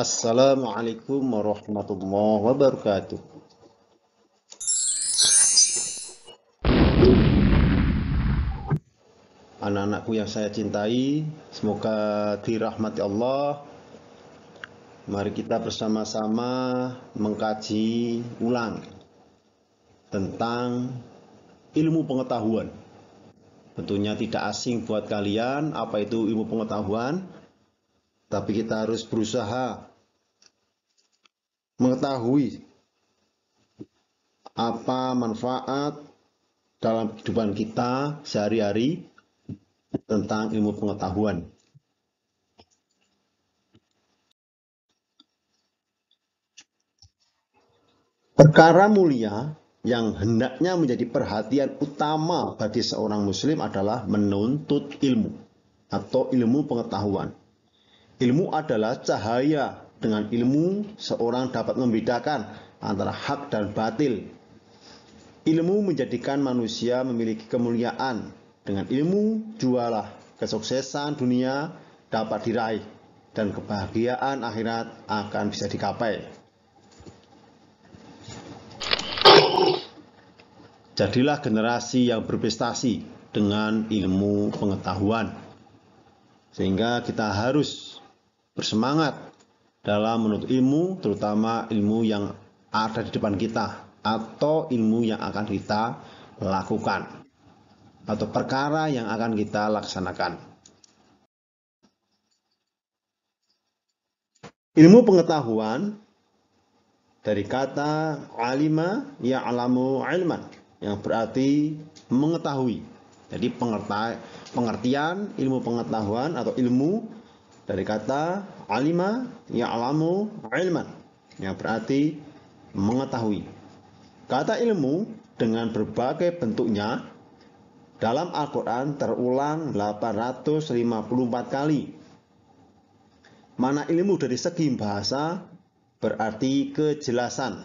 Assalamualaikum warahmatullahi wabarakatuh. Anak-anakku yang saya cintai, semoga dirahmati Allah. Mari kita bersama-sama mengkaji ulang tentang ilmu pengetahuan. Tentunya tidak asing buat kalian apa itu ilmu pengetahuan, tapi kita harus berusaha mengetahui apa manfaat dalam kehidupan kita sehari-hari tentang ilmu pengetahuan. Perkara mulia yang hendaknya menjadi perhatian utama bagi seorang muslim adalah menuntut ilmu atau ilmu pengetahuan. Ilmu adalah cahaya. Dengan ilmu, seorang dapat membedakan antara hak dan batil. Ilmu menjadikan manusia memiliki kemuliaan. Dengan ilmu, jualah kesuksesan dunia dapat diraih dan kebahagiaan akhirat akan bisa dicapai. Jadilah generasi yang berprestasi dengan ilmu pengetahuan. Sehingga kita harus bersemangat dalam menuntut ilmu, terutama ilmu yang ada di depan kita atau ilmu yang akan kita lakukan atau perkara yang akan kita laksanakan. Ilmu pengetahuan dari kata alima ya'lamu ilman, yang berarti mengetahui. Jadi pengertian ilmu pengetahuan atau ilmu dari kata alima ya'lamu ilman, yang berarti mengetahui. Kata ilmu dengan berbagai bentuknya dalam Al-Quran terulang 854 kali. Mana ilmu dari segi bahasa berarti kejelasan.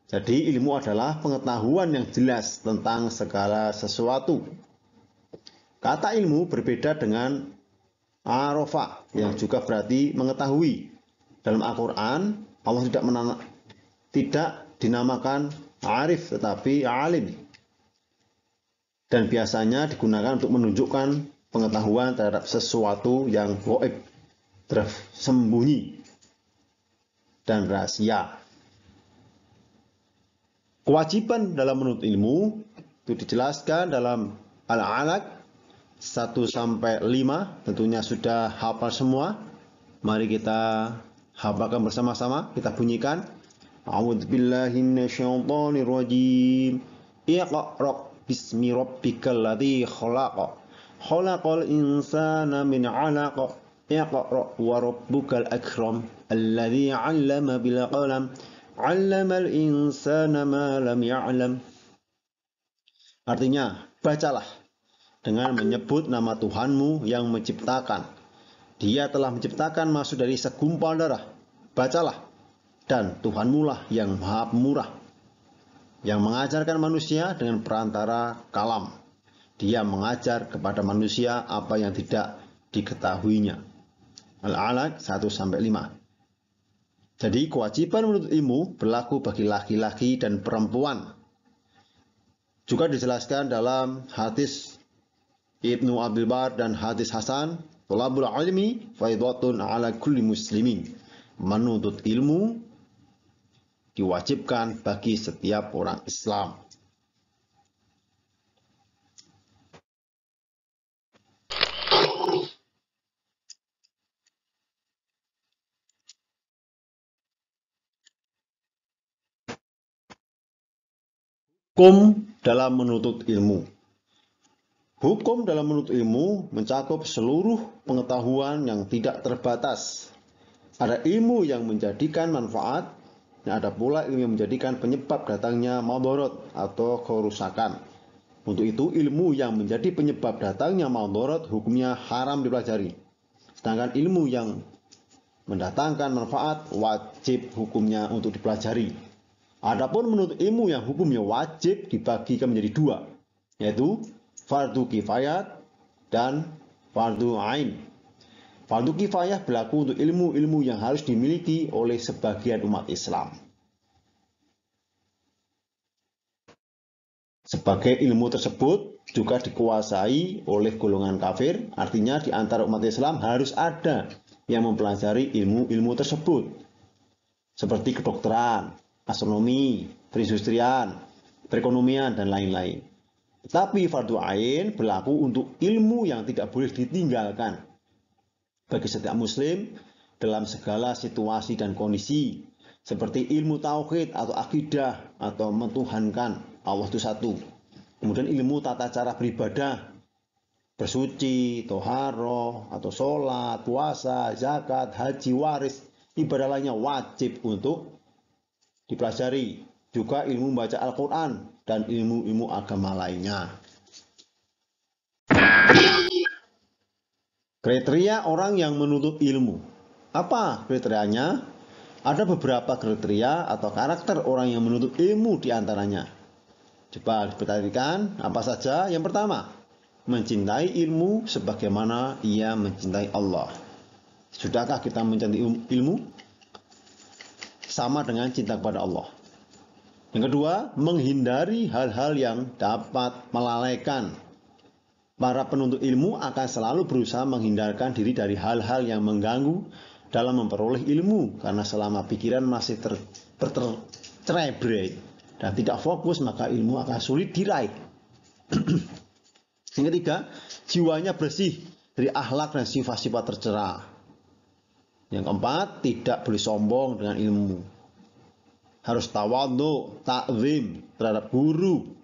Jadi ilmu adalah pengetahuan yang jelas tentang segala sesuatu. Kata ilmu berbeda dengan arafa yang juga berarti mengetahui. Dalam Al-Quran Allah tidak dinamakan arif tetapi alim. Dan biasanya digunakan untuk menunjukkan pengetahuan terhadap sesuatu yang gaib, tersembunyi dan rahasia. Kewajiban dalam menuntut ilmu itu dijelaskan dalam Al-Alaq 1-5. Tentunya sudah hafal semua. Mari kita hafalkan bersama-sama. Kita bunyikan. A'udzubillahi minasyaitonirrajim. Iqra' bismi rabbikal ladzi khalaq. Khalaqal insana min 'alaq. Iqra' wa rabbukal akram. Alladzi 'allama bil qalam. 'Allamal insana ma lam ya'lam. Artinya, bacalah dengan menyebut nama Tuhanmu yang menciptakan. Dia telah menciptakan maksud dari segumpal darah. Bacalah, dan Tuhanmu lah yang maha pemurah, yang mengajarkan manusia dengan perantara kalam. Dia mengajar kepada manusia apa yang tidak diketahuinya. Al-Alaq 1-5. Jadi kewajiban menuntut ilmu berlaku bagi laki-laki dan perempuan. Juga dijelaskan dalam hadis Ibnu Abdul Bar dan hadis Hasan, thalabul ilmi fardhatun ala kulli muslimin. Menuntut ilmu diwajibkan bagi setiap orang Islam. Hukum dalam menuntut ilmu. Hukum dalam menuntut ilmu mencakup seluruh pengetahuan yang tidak terbatas. Ada ilmu yang menjadikan manfaat, dan ada pula ilmu yang menjadikan penyebab datangnya madharat atau kerusakan. Untuk itu, ilmu yang menjadi penyebab datangnya madharat hukumnya haram dipelajari. Sedangkan ilmu yang mendatangkan manfaat wajib hukumnya untuk dipelajari. Adapun menuntut ilmu yang hukumnya wajib dibagikan menjadi dua, yaitu fardu kifayat dan fardu ain. Fardu kifayah berlaku untuk ilmu-ilmu yang harus dimiliki oleh sebagian umat Islam. Sebagai ilmu tersebut juga dikuasai oleh golongan kafir, artinya di antara umat Islam harus ada yang mempelajari ilmu-ilmu tersebut, seperti kedokteran, astronomi, perindustrian, perekonomian, dan lain-lain. Tetapi fardu ain berlaku untuk ilmu yang tidak boleh ditinggalkan bagi setiap muslim dalam segala situasi dan kondisi, seperti ilmu tauhid atau akidah atau mentuhankan Allah itu satu. Kemudian ilmu tata cara beribadah, bersuci, toharoh, atau sholat, puasa, zakat, haji, waris, ibadah lainnya wajib untuk dipelajari. Juga ilmu membaca Al-Quran dan ilmu-ilmu agama lainnya. Kriteria orang yang menuntut ilmu. Apa kriterianya? Ada beberapa kriteria atau karakter orang yang menuntut ilmu di antaranya. Coba diperhatikan apa saja. Yang pertama, mencintai ilmu sebagaimana ia mencintai Allah. Sudahkah kita mencintai ilmu? Sama dengan cinta kepada Allah. Yang kedua, menghindari hal-hal yang dapat melalaikan. Para penuntut ilmu akan selalu berusaha menghindarkan diri dari hal-hal yang mengganggu dalam memperoleh ilmu, karena selama pikiran masih tercerai-berai dan tidak fokus, maka ilmu akan sulit diraih. Yang ketiga, jiwanya bersih dari akhlak dan sifat-sifat tercela. Yang keempat, tidak boleh sombong dengan ilmu. Harus tawadhu, ta'zim terhadap guru,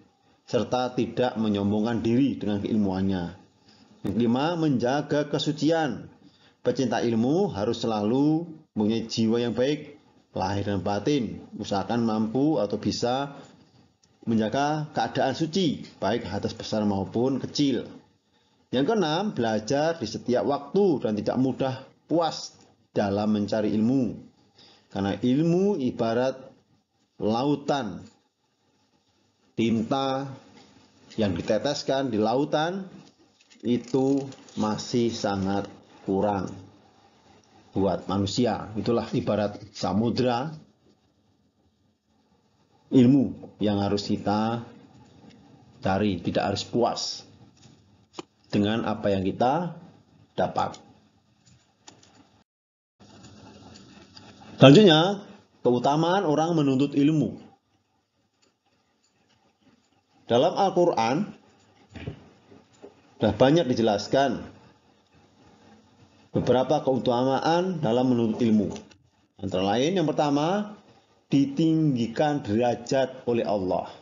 serta tidak menyombongkan diri dengan keilmuannya. Yang kelima, menjaga kesucian. Pecinta ilmu harus selalu mempunyai jiwa yang baik, lahir dan batin, usahakan mampu atau bisa menjaga keadaan suci, baik hadas besar maupun kecil. Yang keenam, belajar di setiap waktu dan tidak mudah puas dalam mencari ilmu. Karena ilmu ibarat lautan, tinta yang diteteskan di lautan itu masih sangat kurang buat manusia. Itulah ibarat samudra ilmu yang harus kita cari, tidak harus puas dengan apa yang kita dapat. Selanjutnya, keutamaan orang menuntut ilmu. Dalam Al-Quran sudah banyak dijelaskan beberapa keutamaan dalam menuntut ilmu. Antara lain, yang pertama, ditinggikan derajat oleh Allah.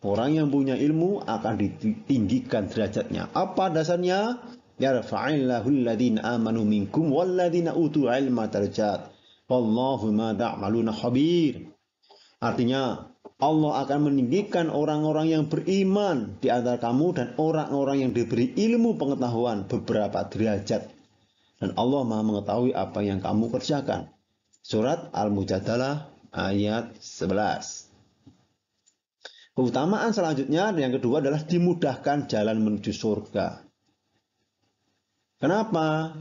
Orang yang punya ilmu akan ditinggikan derajatnya. Apa dasarnya? Yarfa'illahu alladhina amanu minkum walladhina utul ilma darajat. Wallahu ma ta'maluna khabir. Artinya, Allah akan meninggikan orang-orang yang beriman di antara kamu dan orang-orang yang diberi ilmu pengetahuan beberapa derajat. Dan Allah Maha mengetahui apa yang kamu kerjakan. Surat Al-Mujadalah ayat 11. Keutamaan selanjutnya yang kedua adalah dimudahkan jalan menuju surga. Kenapa?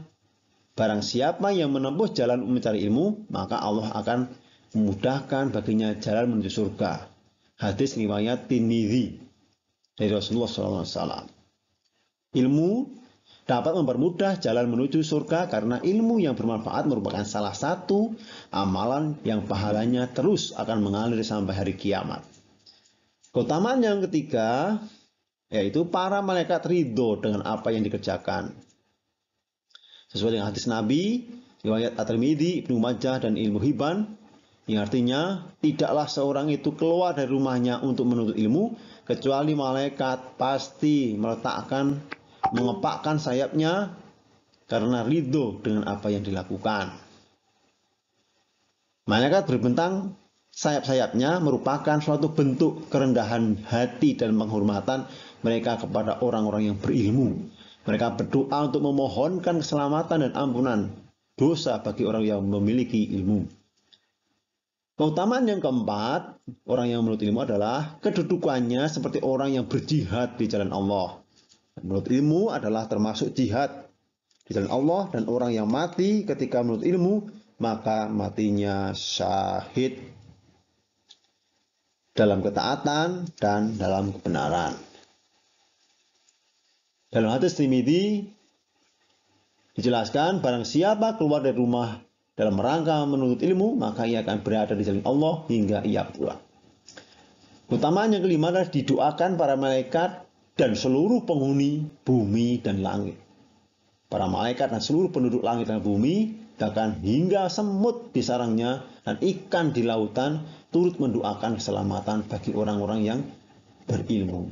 Barang siapa yang menempuh jalan mencari ilmu, maka Allah akan memudahkan baginya jalan menuju surga. Hadis riwayat Tirmidzi dari Rasulullah SAW. Ilmu dapat mempermudah jalan menuju surga karena ilmu yang bermanfaat merupakan salah satu amalan yang pahalanya terus akan mengalir sampai hari kiamat. Keutamaan yang ketiga yaitu para malaikat ridho dengan apa yang dikerjakan. Sesuai dengan hadis Nabi riwayat At-Tirmidzi, Ibnu Majah dan Ilmu Hibban, yang artinya tidaklah seorang itu keluar dari rumahnya untuk menuntut ilmu kecuali malaikat pasti mengepakkan sayapnya karena ridho dengan apa yang dilakukan. Malaikat berbentang sayap-sayapnya merupakan suatu bentuk kerendahan hati dan penghormatan mereka kepada orang-orang yang berilmu. Mereka berdoa untuk memohonkan keselamatan dan ampunan dosa bagi orang yang memiliki ilmu. Keutamaan yang keempat, orang yang menuntut ilmu adalah kedudukannya seperti orang yang berjihad di jalan Allah. Menuntut ilmu adalah termasuk jihad. di jalan Allah, dan orang yang mati ketika menuntut ilmu, maka matinya syahid dalam ketaatan dan dalam kebenaran. Dalam hadis Tirmidzi dijelaskan, barang siapa keluar dari rumah dalam rangka menuntut ilmu, maka ia akan berada di jalan Allah hingga ia pulang. Keutamaan yang kelima adalah didoakan para malaikat dan seluruh penghuni bumi dan langit. Para malaikat dan seluruh penduduk langit dan bumi, bahkan hingga semut di sarangnya dan ikan di lautan, turut mendoakan keselamatan bagi orang-orang yang berilmu.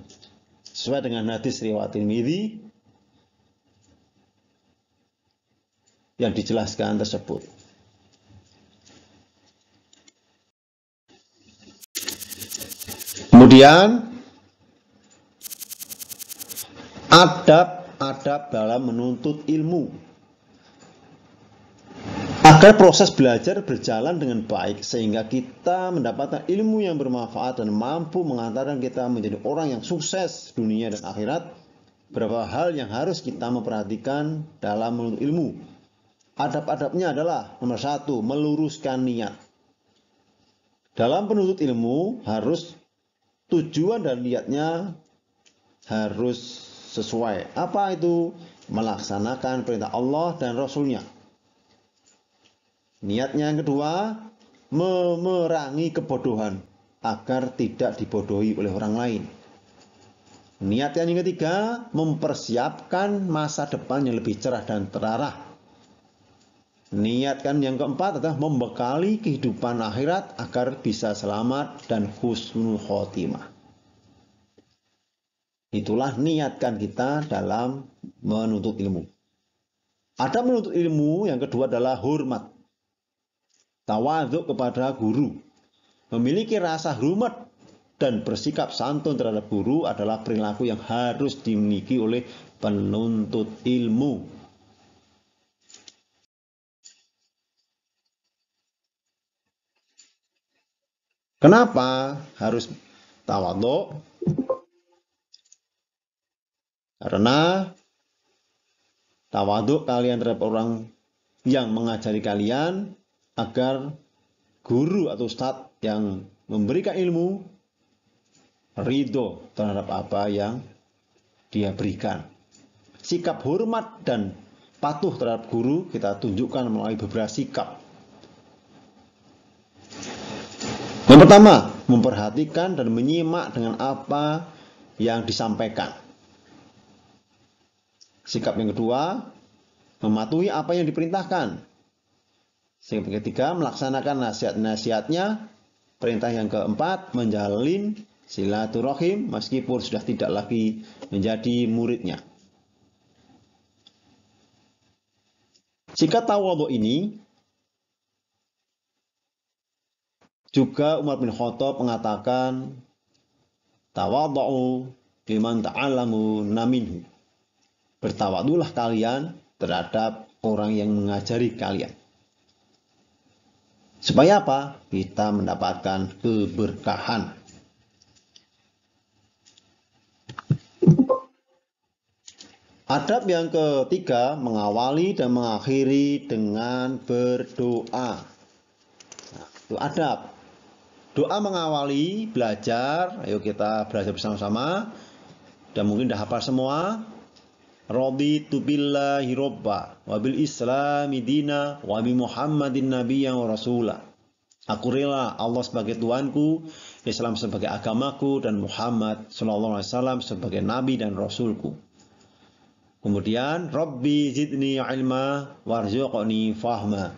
Sesuai dengan hadis riwayat Tirmidzi yang dijelaskan tersebut. Kemudian adab-adab dalam menuntut ilmu. Agar proses belajar berjalan dengan baik sehingga kita mendapatkan ilmu yang bermanfaat dan mampu mengantarkan kita menjadi orang yang sukses dunia dan akhirat, beberapa hal yang harus kita memperhatikan dalam menuntut ilmu. Adab-adabnya adalah nomor 1, meluruskan niat. Dalam penuntut ilmu harus tujuan dan niatnya harus sesuai. Apa itu? Melaksanakan perintah Allah dan Rasul-Nya. Niatnya yang kedua, memerangi kebodohan agar tidak dibodohi oleh orang lain. Niat yang ketiga, mempersiapkan masa depan yang lebih cerah dan terarah. Niatkan yang keempat adalah membekali kehidupan akhirat agar bisa selamat dan husnul khotimah. Itulah niatkan kita dalam menuntut ilmu. Ada menuntut ilmu yang kedua adalah hormat. Tawadhu kepada guru. Memiliki rasa hormat dan bersikap santun terhadap guru adalah perilaku yang harus dimiliki oleh penuntut ilmu. Kenapa harus tawadhu? Karena tawadhu kalian terhadap orang yang mengajari kalian agar guru atau ustadz yang memberikan ilmu ridho terhadap apa yang dia berikan. Sikap hormat dan patuh terhadap guru kita tunjukkan melalui beberapa sikap. Yang pertama, memperhatikan dan menyimak dengan apa yang disampaikan. Sikap yang kedua, mematuhi apa yang diperintahkan. Sikap yang ketiga, melaksanakan nasihat-nasihatnya. Perintah yang keempat, menjalin silaturahim meskipun sudah tidak lagi menjadi muridnya. Sikap tawadhu ini juga Umar bin Khattab mengatakan, tawadhu liman ta'alamu naminhu. Bertawadhulah kalian terhadap orang yang mengajari kalian. Supaya apa? Kita mendapatkan keberkahan. Adab yang ketiga, mengawali dan mengakhiri dengan berdoa. Nah, itu adab. Doa mengawali belajar. Ayo kita belajar bersama-sama. Dan mungkin dah hafal semua. Raditu billahi robba wa bil islami dina wa bi muhammadin nabiyyan wa rasulah. Aku rela Allah sebagai Tuhanku, Islam sebagai agamaku, dan Muhammad sallallahu alaihi wasallam sebagai nabi dan rasulku. Kemudian Rabbi zidni ilma warzuqni fahma.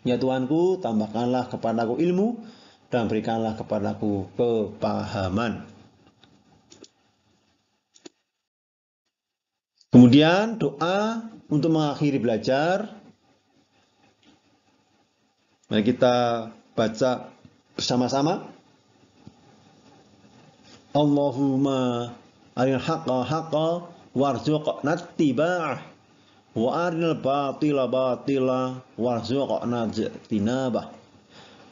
Ya Tuhanku, tambahkanlah kepadaku ilmu dan berikanlah kepadaku kepahaman. Kemudian doa untuk mengakhiri belajar. Mari kita baca bersama-sama. Allahumma arinal haqqa haqqa warzuqna ittiba'ah wa arinal batila batila warzuqna ijtinabah.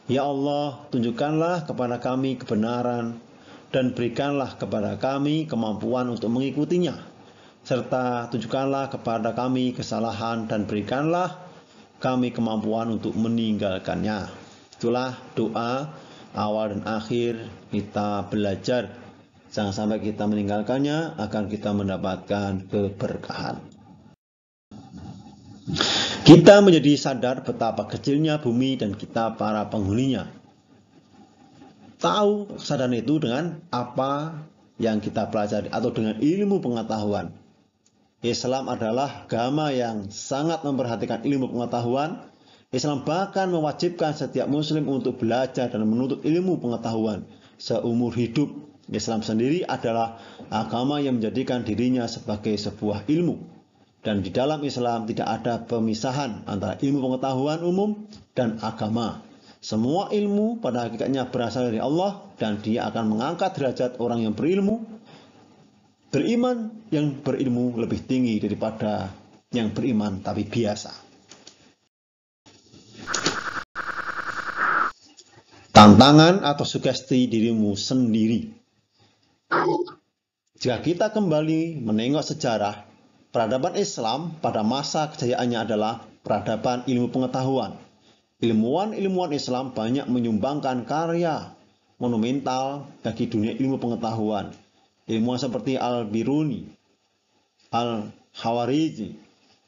Ya Allah, tunjukkanlah kepada kami kebenaran dan berikanlah kepada kami kemampuan untuk mengikutinya. serta tunjukkanlah kepada kami kesalahan dan berikanlah kami kemampuan untuk meninggalkannya. Itulah doa awal dan akhir kita belajar. Jangan sampai kita meninggalkannya agar kita mendapatkan keberkahan. Kita menjadi sadar betapa kecilnya bumi dan kita para penghuninya. Tahu kesadaran itu dengan apa yang kita pelajari atau dengan ilmu pengetahuan. Islam adalah agama yang sangat memperhatikan ilmu pengetahuan. Islam bahkan mewajibkan setiap muslim untuk belajar dan menuntut ilmu pengetahuan seumur hidup. Islam sendiri adalah agama yang menjadikan dirinya sebagai sebuah ilmu. Dan di dalam Islam tidak ada pemisahan antara ilmu pengetahuan umum dan agama. Semua ilmu pada hakikatnya berasal dari Allah dan Dia akan mengangkat derajat orang yang berilmu. Beriman yang berilmu lebih tinggi daripada yang beriman tapi biasa. Tantangan atau sugesti dirimu sendiri. Jika kita kembali menengok sejarah, peradaban Islam pada masa kejayaannya adalah peradaban ilmu pengetahuan. Ilmuwan-ilmuwan Islam banyak menyumbangkan karya monumental bagi dunia ilmu pengetahuan. Ilmuwan seperti Al-Biruni, Al-Khawarizmi,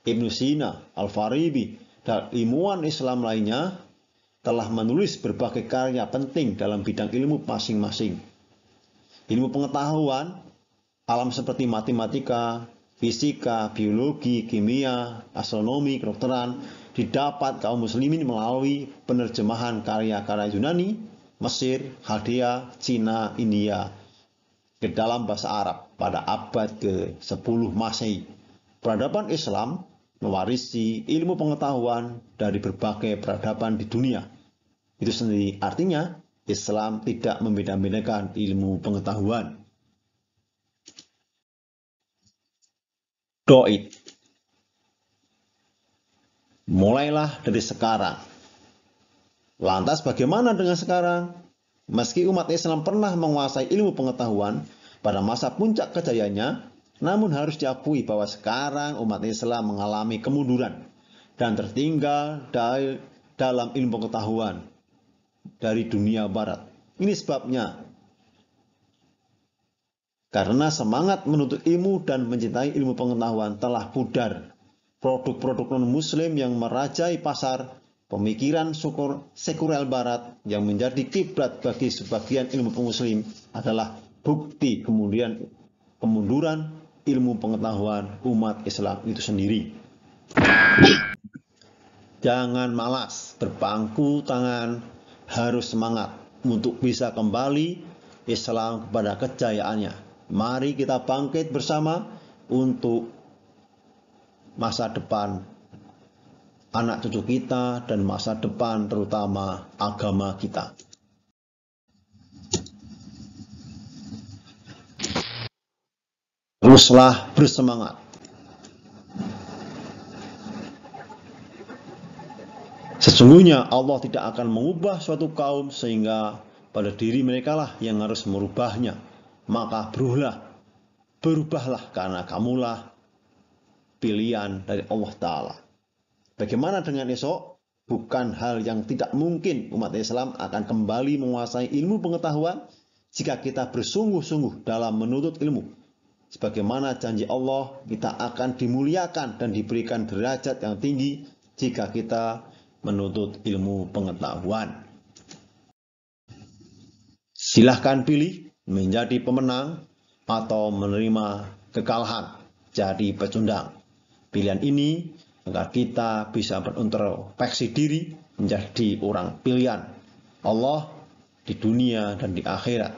Ibn Sina, Al-Farabi, dan ilmuwan Islam lainnya telah menulis berbagai karya penting dalam bidang ilmu masing-masing. Ilmu pengetahuan alam seperti matematika, fisika, biologi, kimia, astronomi, kedokteran didapat kaum muslimin melalui penerjemahan karya-karya Yunani, Mesir, Chaldea, Cina, India ke dalam bahasa Arab pada abad ke-10 Masehi. Peradaban Islam mewarisi ilmu pengetahuan dari berbagai peradaban di dunia. Itu sendiri artinya Islam tidak membeda-bedakan ilmu pengetahuan. Doib. Mulailah dari sekarang. Lantas bagaimana dengan sekarang? Meski umat Islam pernah menguasai ilmu pengetahuan pada masa puncak kejayaannya, namun harus diakui bahwa sekarang umat Islam mengalami kemunduran dan tertinggal dalam ilmu pengetahuan dari dunia barat. Ini sebabnya karena semangat menuntut ilmu dan mencintai ilmu pengetahuan telah pudar. Produk-produk non-muslim yang merajai pasar pemikiran sekuler barat yang menjadi kiblat bagi sebagian ilmu muslim adalah bukti kemunduran ilmu pengetahuan umat Islam itu sendiri. Jangan malas, berpangku tangan, harus semangat untuk bisa kembali Islam kepada kejayaannya. Mari kita bangkit bersama untuk masa depan anak cucu kita dan masa depan terutama agama kita. Teruslah bersemangat. Sesungguhnya Allah tidak akan mengubah suatu kaum sehingga pada diri mereka lah yang harus merubahnya. Maka berubahlah karena kamulah pilihan dari Allah Ta'ala. Bagaimana dengan esok? Bukan hal yang tidak mungkin umat Islam akan kembali menguasai ilmu pengetahuan jika kita bersungguh-sungguh dalam menuntut ilmu. Sebagaimana janji Allah, kita akan dimuliakan dan diberikan derajat yang tinggi jika kita menuntut ilmu pengetahuan. Silahkan pilih menjadi pemenang atau menerima kekalahan, jadi pecundang. Pilihan ini agar kita bisa berintrospeksi diri menjadi orang pilihan Allah di dunia dan di akhirat.